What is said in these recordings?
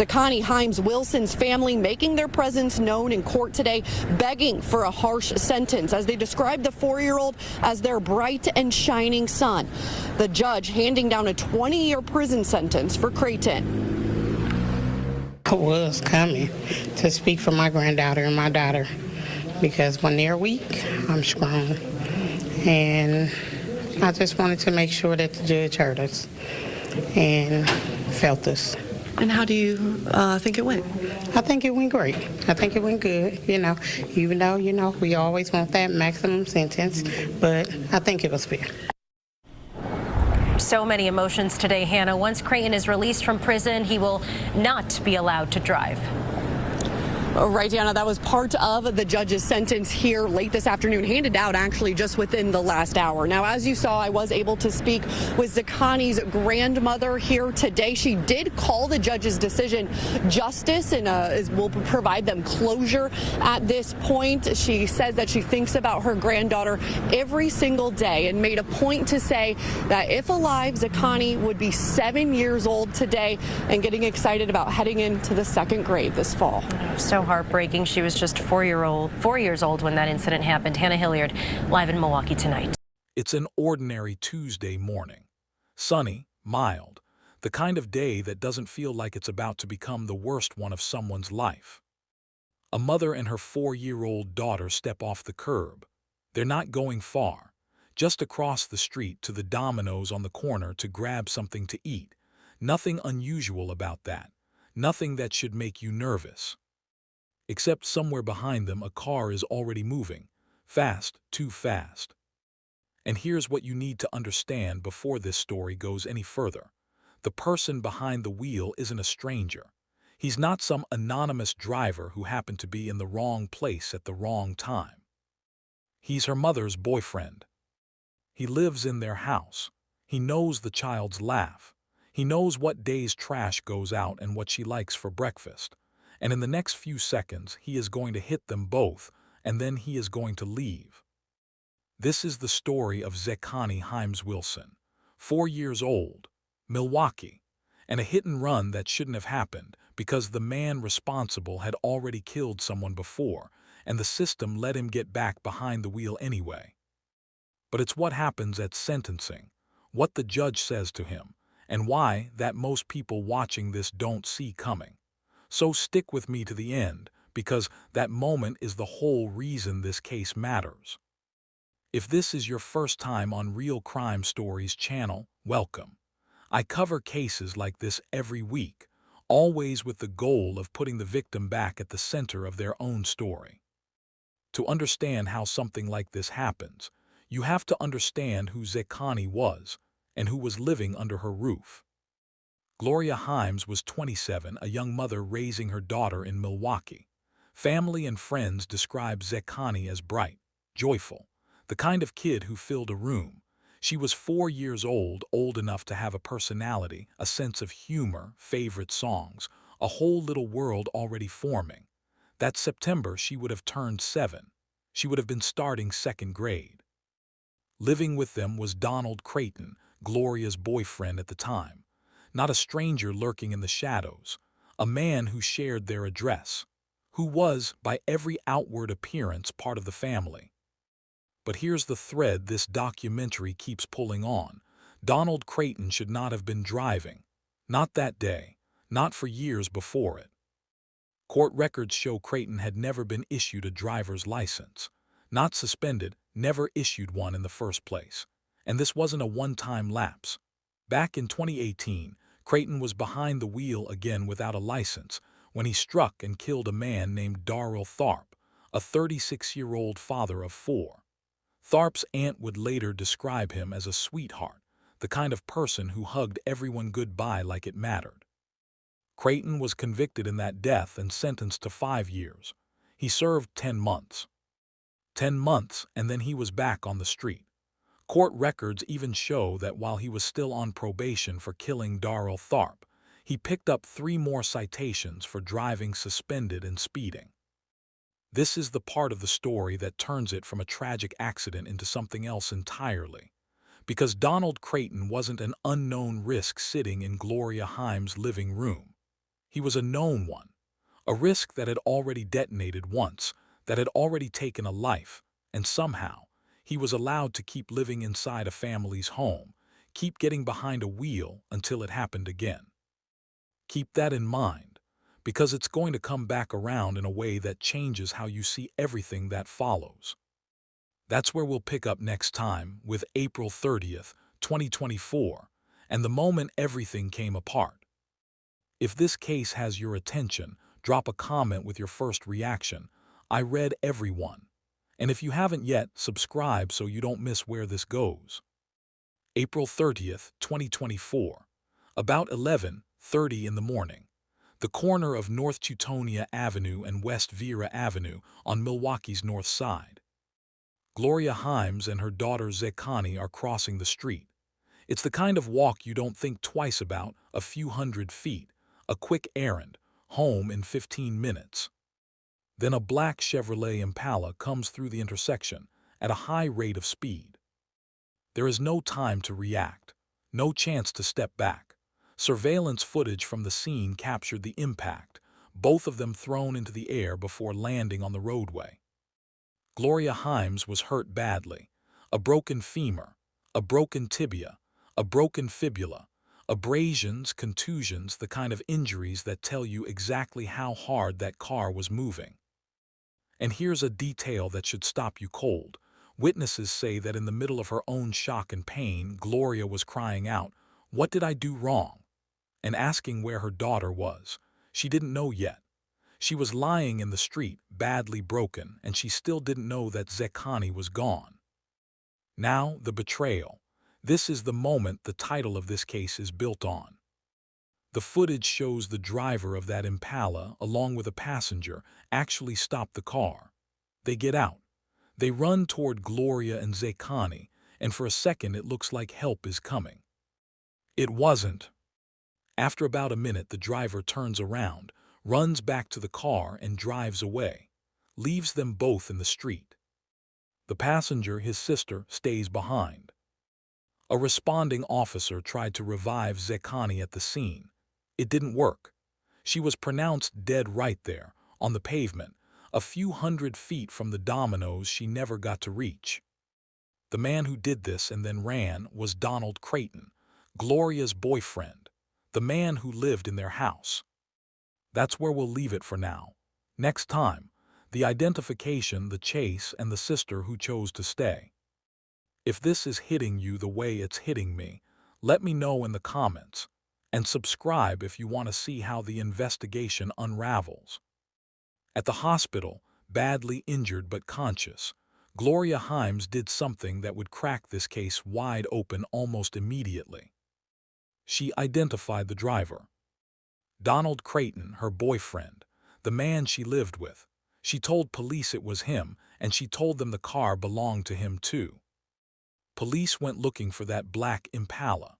Connie Hymes-Wilson's family making their presence known in court today, begging for a harsh sentence as they described the 4-year-old as their bright and shining son. The judge handing down a 20-year prison sentence for Creighton. I was coming to speak for my granddaughter and my daughter because when they're weak, I'm strong. And I just wanted to make sure that the judge heard us and felt us. And how do you think it went? I think it went great. I think it went good, even though, we always want that maximum sentence, but I think it was fair. So many emotions today, Hannah. Once Creighton is released from prison, he will not be allowed to drive. Right, Deanna, that was part of the judge's sentence here late this afternoon, handed out actually just within the last hour. Now, as you saw, I was able to speak with Zakani's grandmother here today. She did call the judge's decision justice and will provide them closure at this point. She says that she thinks about her granddaughter every single day and made a point to say that if alive, Zakani would be 7 years old today and getting excited about heading into the 2nd grade this fall. So heartbreaking. She was just 4 years old when that incident happened. Hannah Hilliard, live in Milwaukee tonight. It's an ordinary Tuesday morning. Sunny, mild, the kind of day that doesn't feel like it's about to become the worst one of someone's life. A mother and her 4-year-old daughter step off the curb. They're not going far, just across the street to the Domino's on the corner to grab something to eat. Nothing unusual about that. Nothing that should make you nervous. Except somewhere behind them a car is already moving, fast, too fast. And here's what you need to understand before this story goes any further. The person behind the wheel isn't a stranger. He's not some anonymous driver who happened to be in the wrong place at the wrong time. He's her mother's boyfriend. He lives in their house. He knows the child's laugh. He knows what day's trash goes out and what she likes for breakfast. And in the next few seconds, he is going to hit them both, and then he is going to leave. This is the story of Zakani Hymes-Wilson, 4 years old, Milwaukee, and a hit and run that shouldn't have happened because the man responsible had already killed someone before, and the system let him get back behind the wheel anyway. But it's what happens at sentencing, what the judge says to him, and why that most people watching this don't see coming. So stick with me to the end, because that moment is the whole reason this case matters. If this is your first time on Real Crime Stories channel, welcome. I cover cases like this every week, always with the goal of putting the victim back at the center of their own story. To understand how something like this happens, you have to understand who Zakani was and who was living under her roof. Gloria Hymes was 27, a young mother raising her daughter in Milwaukee. Family and friends describe Zakani as bright, joyful, the kind of kid who filled a room. She was 4 years old enough to have a personality, a sense of humor, favorite songs, a whole little world already forming. That September, she would have turned 7. She would have been starting 2nd grade. Living with them was Donald Creighton, Gloria's boyfriend at the time. Not a stranger lurking in the shadows, a man who shared their address, who was, by every outward appearance, part of the family. But here's the thread this documentary keeps pulling on. Donald Creighton should not have been driving. Not that day, not for years before it. Court records show Creighton had never been issued a driver's license. Not suspended, never issued one in the first place. And this wasn't a one-time lapse. Back in 2018, Creighton was behind the wheel again without a license when he struck and killed a man named Darrell Tharp, a 36-year-old father of 4. Tharp's aunt would later describe him as a sweetheart, the kind of person who hugged everyone goodbye like it mattered. Creighton was convicted in that death and sentenced to 5 years. He served 10 months. 10 months, and then he was back on the street. Court records even show that while he was still on probation for killing Darrell Tharp, he picked up 3 more citations for driving suspended and speeding. This is the part of the story that turns it from a tragic accident into something else entirely. Because Donald Creighton wasn't an unknown risk sitting in Gloria Hymes' living room. He was a known one, a risk that had already detonated once, that had already taken a life, and somehow he was allowed to keep living inside a family's home, keep getting behind a wheel until it happened again. Keep that in mind, because it's going to come back around in a way that changes how you see everything that follows. That's where we'll pick up next time with April 30th, 2024, and the moment everything came apart. If this case has your attention, drop a comment with your first reaction. I read every one. And if you haven't yet, subscribe so you don't miss where this goes. April 30th, 2024. About 11:30 in the morning. The corner of North Teutonia Avenue and West Vera Avenue on Milwaukee's north side. Gloria Hymes and her daughter Zekani are crossing the street. It's the kind of walk you don't think twice about, a few hundred feet, a quick errand, home in 15 minutes. Then a black Chevrolet Impala comes through the intersection at a high rate of speed. There is no time to react, no chance to step back. Surveillance footage from the scene captured the impact, both of them thrown into the air before landing on the roadway. Gloria Hymes was hurt badly. A broken femur, a broken tibia, a broken fibula, abrasions, contusions, the kind of injuries that tell you exactly how hard that car was moving. And here's a detail that should stop you cold. Witnesses say that in the middle of her own shock and pain, Gloria was crying out, "What did I do wrong?" and asking where her daughter was. She didn't know yet. She was lying in the street, badly broken, and she still didn't know that Zekani was gone. Now, the betrayal. This is the moment the title of this case is built on. The footage shows the driver of that Impala, along with a passenger, actually stop the car. They get out. They run toward Gloria and Zekani, and for a second it looks like help is coming. It wasn't. After about a minute, the driver turns around, runs back to the car and drives away, leaves them both in the street. The passenger, his sister, stays behind. A responding officer tried to revive Zekani at the scene. It didn't work. She was pronounced dead right there, on the pavement, a few hundred feet from the dominoes she never got to reach. The man who did this and then ran was Donald Creighton, Gloria's boyfriend, the man who lived in their house. That's where we'll leave it for now. Next time, the identification, the chase, and the sister who chose to stay. If this is hitting you the way it's hitting me, let me know in the comments, and subscribe if you want to see how the investigation unravels. At the hospital, badly injured but conscious, Gloria Hymes did something that would crack this case wide open almost immediately. She identified the driver. Donald Creighton, her boyfriend, the man she lived with. She told police it was him, and she told them the car belonged to him too. Police went looking for that black Impala.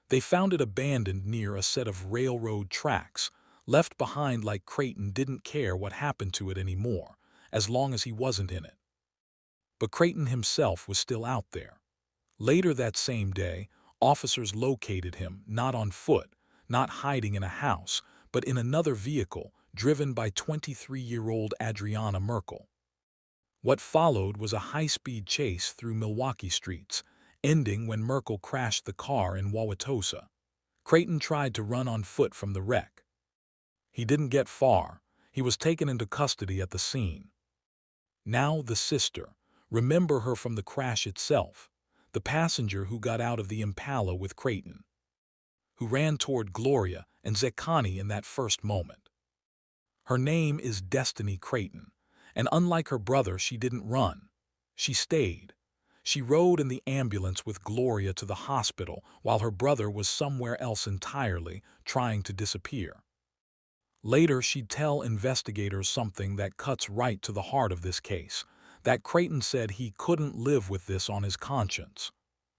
They found it abandoned near a set of railroad tracks, left behind like Creighton didn't care what happened to it anymore, as long as he wasn't in it. But Creighton himself was still out there. Later that same day, officers located him, not on foot, not hiding in a house, but in another vehicle driven by 23-year-old Adriana Merkel. What followed was a high-speed chase through Milwaukee streets, ending when Merkel crashed the car in Wauwatosa. Creighton tried to run on foot from the wreck. He didn't get far. He was taken into custody at the scene. Now the sister. Remember her from the crash itself, the passenger who got out of the Impala with Creighton, who ran toward Gloria and Zekani in that first moment. Her name is Destiny Creighton, and unlike her brother, she didn't run. She stayed. She rode in the ambulance with Gloria to the hospital while her brother was somewhere else entirely, trying to disappear. Later, she'd tell investigators something that cuts right to the heart of this case, that Creighton said he couldn't live with this on his conscience.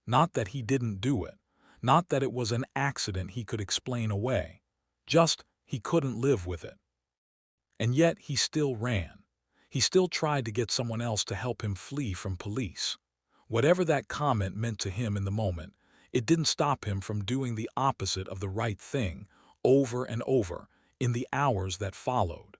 Not that he didn't do it, not that it was an accident he could explain away, just he couldn't live with it. And yet he still ran. He still tried to get someone else to help him flee from police. Whatever that comment meant to him in the moment, it didn't stop him from doing the opposite of the right thing over and over, in the hours that followed.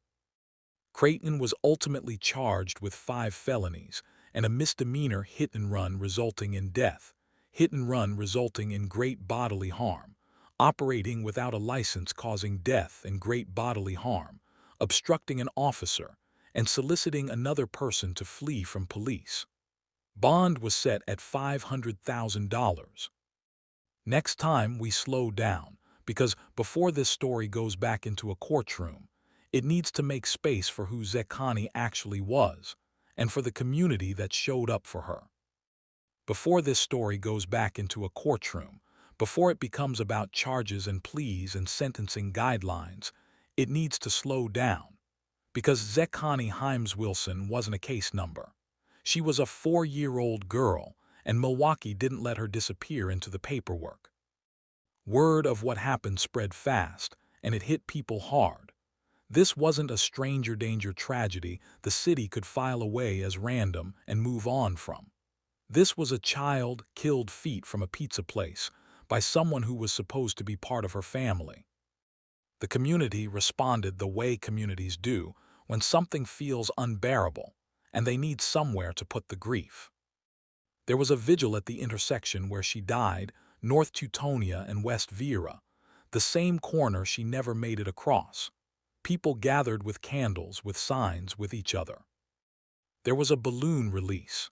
Creighton was ultimately charged with 5 felonies and a misdemeanor hit-and-run resulting in death, hit-and-run resulting in great bodily harm, operating without a license causing death and great bodily harm, obstructing an officer, and soliciting another person to flee from police. Bond was set at $500,000. Next time we slow down, because before this story goes back into a courtroom, it needs to make space for who Zekani actually was, and for the community that showed up for her. Before this story goes back into a courtroom, before it becomes about charges and pleas and sentencing guidelines, it needs to slow down, because Zekani Hymes-Wilson wasn't a case number. She was a 4-year-old girl, and Milwaukee didn't let her disappear into the paperwork. Word of what happened spread fast, and it hit people hard. This wasn't a stranger danger tragedy the city could file away as random and move on from. This was a child killed feet from a pizza place by someone who was supposed to be part of her family. The community responded the way communities do when something feels unbearable and they need somewhere to put the grief. There was a vigil at the intersection where she died, North Teutonia and West Vera, the same corner she never made it across. People gathered with candles, with signs, with each other. There was a balloon release.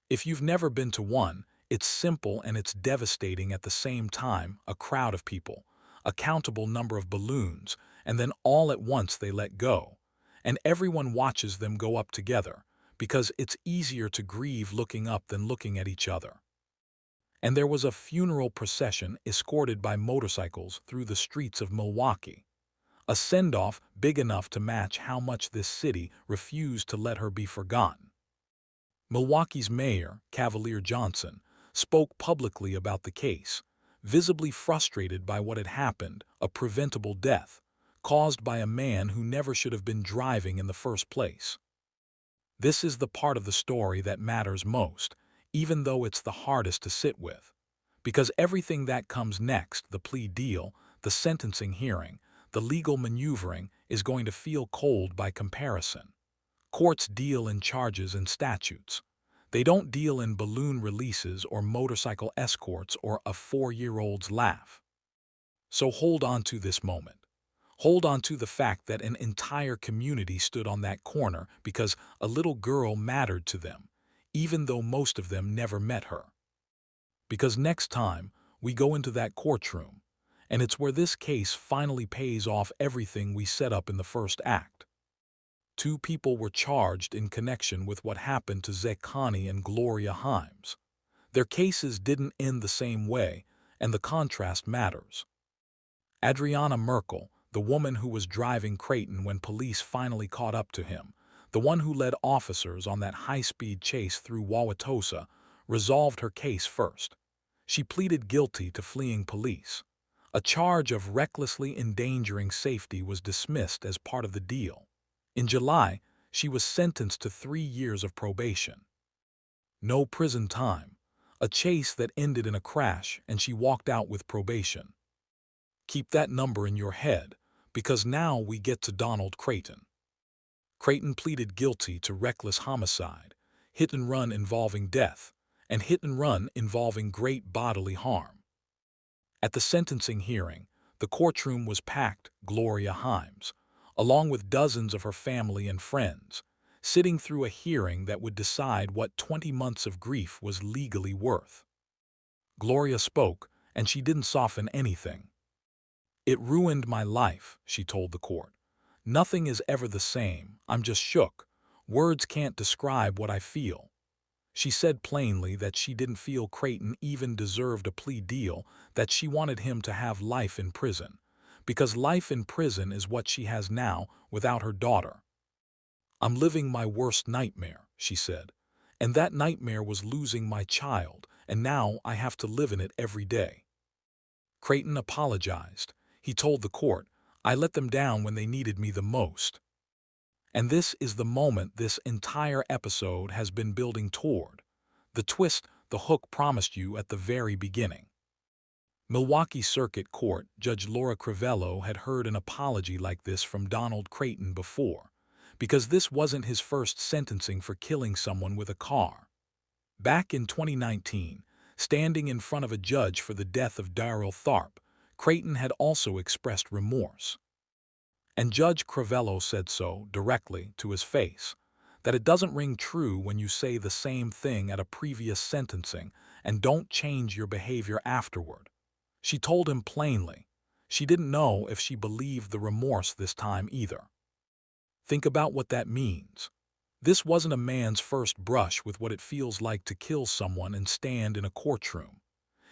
If you've never been to one, it's simple and it's devastating at the same time. A crowd of people, a countable number of balloons, and then all at once they let go. And everyone watches them go up together, because it's easier to grieve looking up than looking at each other. And there was a funeral procession escorted by motorcycles through the streets of Milwaukee. A send-off big enough to match how much this city refused to let her be forgotten. Milwaukee's mayor, Cavalier Johnson, spoke publicly about the case, visibly frustrated by what had happened, a preventable death, caused by a man who never should have been driving in the first place. This is the part of the story that matters most, even though it's the hardest to sit with. Because everything that comes next, the plea deal, the sentencing hearing, the legal maneuvering, is going to feel cold by comparison. Courts deal in charges and statutes. They don't deal in balloon releases or motorcycle escorts or a 4-year-old's laugh. So hold on to this moment. Hold on to the fact that an entire community stood on that corner because a little girl mattered to them, even though most of them never met her. Because next time we go into that courtroom, and it's where this case finally pays off everything we set up in the first act. 2 people were charged in connection with what happened to Zekani and Gloria Hymes. Their cases didn't end the same way, and the contrast matters. Adriana Merkel, the woman who was driving Creighton when police finally caught up to him, the one who led officers on that high-speed chase through Wauwatosa, resolved her case first. She pleaded guilty to fleeing police. A charge of recklessly endangering safety was dismissed as part of the deal. In July, she was sentenced to 3 years of probation. No prison time, a chase that ended in a crash, and she walked out with probation. Keep that number in your head, because now we get to Donald Creighton. Creighton pleaded guilty to reckless homicide, hit and run involving death, and hit and run involving great bodily harm. At the sentencing hearing, the courtroom was packed. Gloria Hymes, along with dozens of her family and friends, sitting through a hearing that would decide what 20 months of grief was legally worth. Gloria spoke, and she didn't soften anything. "It ruined my life," she told the court. "Nothing is ever the same. I'm just shook. Words can't describe what I feel." She said plainly that she didn't feel Creighton even deserved a plea deal, that she wanted him to have life in prison, because life in prison is what she has now without her daughter. "I'm living my worst nightmare," she said, "and that nightmare was losing my child, and now I have to live in it every day." Creighton apologized. He told the court, "I let them down when they needed me the most." And this is the moment this entire episode has been building toward. The twist the hook promised you at the very beginning. Milwaukee Circuit Court Judge Laura Crivello had heard an apology like this from Donald Creighton before, because this wasn't his first sentencing for killing someone with a car. Back in 2019, standing in front of a judge for the death of Darrell Tharp, Creighton had also expressed remorse. And Judge Crivello said so directly to his face, that it doesn't ring true when you say the same thing at a previous sentencing and don't change your behavior afterward. She told him plainly. She didn't know if she believed the remorse this time either. Think about what that means. This wasn't a man's first brush with what it feels like to kill someone and stand in a courtroom.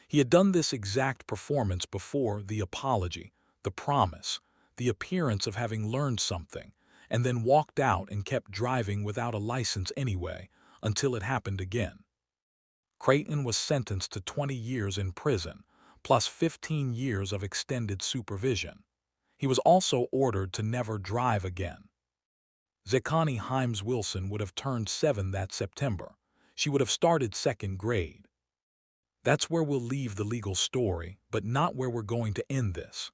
He had done this exact performance before: the apology, the promise, the appearance of having learned something, and then walked out and kept driving without a license anyway until it happened again. Creighton was sentenced to 20 years in prison, plus 15 years of extended supervision. He was also ordered to never drive again. Zekani Hymes-Wilson would have turned 7 that September. She would have started 2nd grade. That's where we'll leave the legal story, but not where we're going to end this.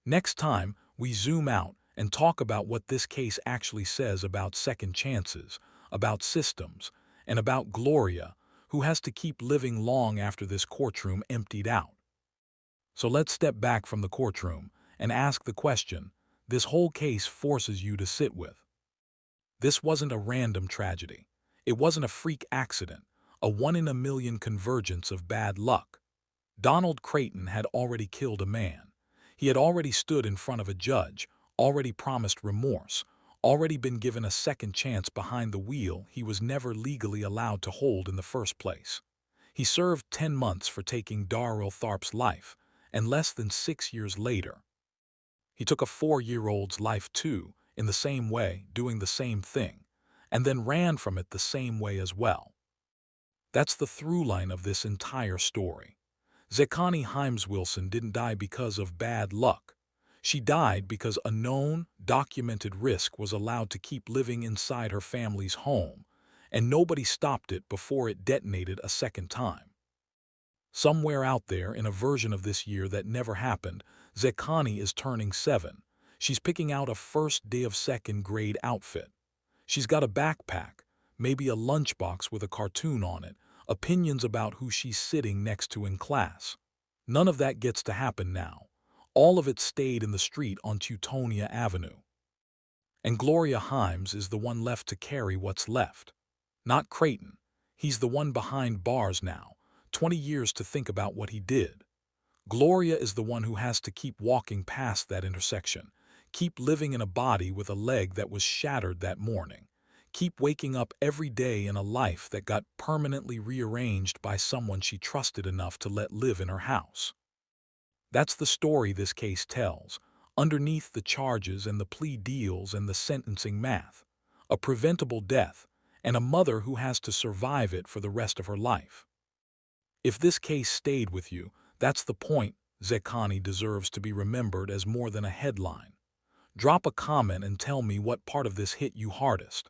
Next time, we zoom out and talk about what this case actually says about second chances, about systems, and about Gloria, who has to keep living long after this courtroom emptied out. So let's step back from the courtroom and ask the question this whole case forces you to sit with. This wasn't a random tragedy. It wasn't a freak accident, a one-in-a-million convergence of bad luck. Donald Creighton had already killed a man. He had already stood in front of a judge, already promised remorse, already been given a second chance behind the wheel he was never legally allowed to hold in the first place. He served 10 months for taking Darrell Tharp's life, and less than 6 years later, he took a 4-year-old's life too, in the same way, doing the same thing, and then ran from it the same way as well. That's the through line of this entire story. Zekani Hymes-Wilson didn't die because of bad luck. She died because a known, documented risk was allowed to keep living inside her family's home, and nobody stopped it before it detonated a second time. Somewhere out there, in a version of this year that never happened, Zekani is turning 7. She's picking out a first day of 2nd grade outfit. She's got a backpack, maybe a lunchbox with a cartoon on it, opinions about who she's sitting next to in class. None of that gets to happen now. All of it stayed in the street on Teutonia Avenue. And Gloria Hymes is the one left to carry what's left. Not Creighton. He's the one behind bars now, 20 years to think about what he did. Gloria is the one who has to keep walking past that intersection, keep living in a body with a leg that was shattered that morning, keep waking up every day in a life that got permanently rearranged by someone she trusted enough to let live in her house. That's the story this case tells, underneath the charges and the plea deals and the sentencing math. A preventable death, and a mother who has to survive it for the rest of her life. If this case stayed with you, that's the point. Zekani deserves to be remembered as more than a headline. Drop a comment and tell me what part of this hit you hardest.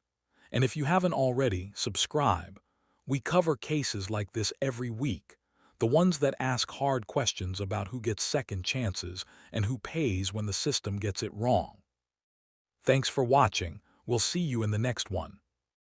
And if you haven't already, subscribe. We cover cases like this every week, the ones that ask hard questions about who gets second chances and who pays when the system gets it wrong. Thanks for watching. We'll see you in the next one.